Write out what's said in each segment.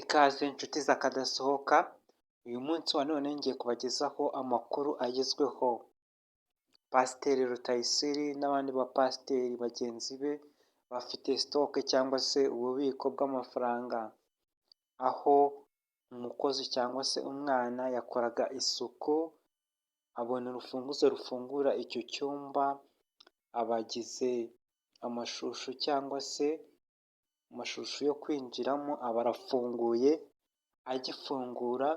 Ikaze inshuti zakadasohoka, uyu munsi wa none ngiye kubagezaho amakuru agezweho. Pasiteri Rutayisire n'abandi bapasiteri bagenzi be bafite sitoke cyangwa se ububiko bw'amafaranga, aho umukozi cyangwa se umwana yakoraga isuku abona urufunguzo rufungura icyo cyumba, abagize amashusho cyangwa se amashusho yo kwinjiramo aba arafunguye, agifungura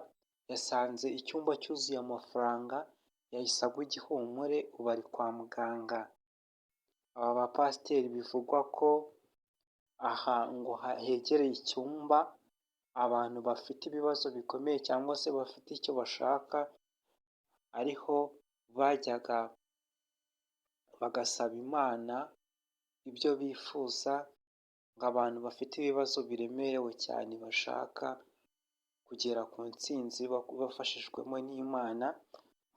yasanze icyumba cyuzuye amafaranga, yahise agwa igihumure ubu ari kwa muganga. Aba bapasiteri bivugwa ko aha ngo hegereye icyumba abantu bafite ibibazo bikomeye cyangwa se bafite icyo bashaka, ariho bajyaga bagasaba Imana ibyo bifuza, ngo abantu bafite ibibazo biremerewe cyane bashaka kugera ku ntsinzi bafashijwemo n'Imana.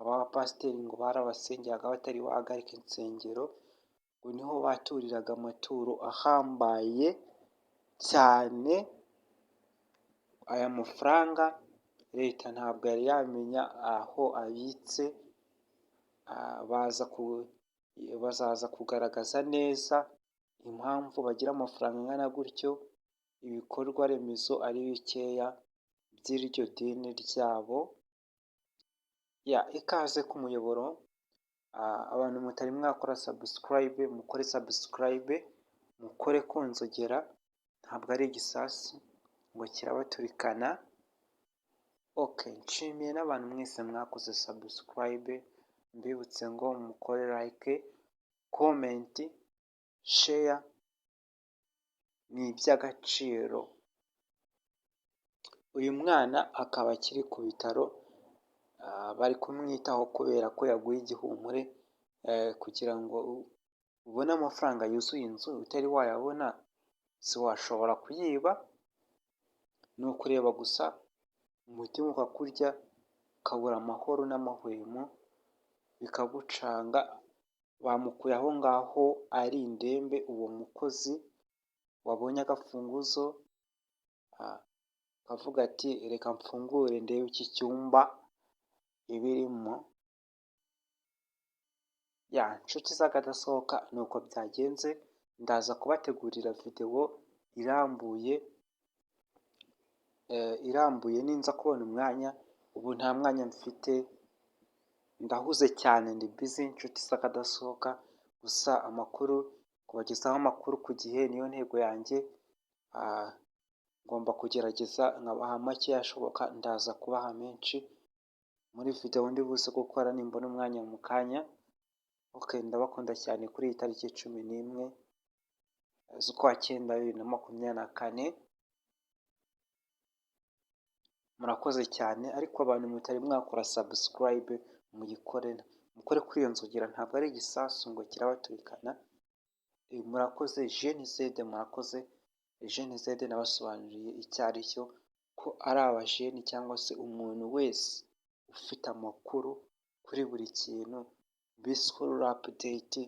Aba bapasiteri ngo barabasengeraga batari bahagarika insengero, ngo niho baturiraga amaturo ahambaye cyane. Aya mafaranga leta ntabwo yari yamenya aho abitse, bazaza kugaragaza neza impamvu bagira amafaranga angana gutyo, ibikorwa remezo ari bikeya by'iryo dini ryabo. Ikaze ku muyoboro, abantu mutari mwakora sabusikarayibe mukore sabusikarayibe, mukore ku nzogera, ntabwo ari igisasu ngo kirabaturikana. Nshimiye n'abantu mwese mwakoze sabusikarayibe, mbibutse ngo mukore layike, komenti, sheya, ni iby'agaciro. Uyu mwana akaba akiri ku bitaro, bari kumwitaho kubera ko yaguye igihumure. Kugira ngo ubone amafaranga yuzuye inzu utari wayabona, siwashobora kuyiba, ni ukureba gusa umutima ukakurya, ukabura amahoro n'amahwemo bikagucanga. Bamukuye aho ngaho ari indembe, uwo mukozi wabonye agafunguzo akavuga ati reka mfungure ndebe iki cyumba ibirimo. Inshuti z'akadasohoka ni uko byagenze, ndaza kubategurira videwo irambuye ninza kubona umwanya. Ubu nta mwanya mfite, ndahuze cyane, ndi bizi inshuti z'akadasohoka. Gusa kubagezaho amakuru ku gihe niyo ntego yanjye. Ngomba kugerageza nkabaha make ashoboka, ndaza kubaha menshi muri videwo ndi buze gukora nimbona umwanya mu kanya. Ndabakunda cyane kuri iyi tariki 11 z'ukwa cyenda 2024. Murakoze cyane, ariko abantu mutari mwakora sabusikarayibe mukore kuri iyo nzogera, ntabwo ari igisasu ngo kirabaturikana. Murakoze jenizede, murakoze jenizede. Nabasobanuriye icyo ari cyo, ko ari abajeni cyangwa se umuntu wese ufite amakuru kuri buri kintu, bisikuru apudeti.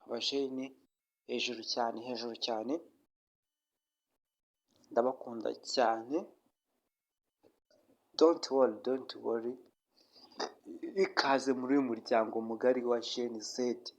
Abajeni hejuru cyane, hejuru cyane, ndabakunda cyane. Don't worry, ikaze muri uyu muryango mugari wa jenizede.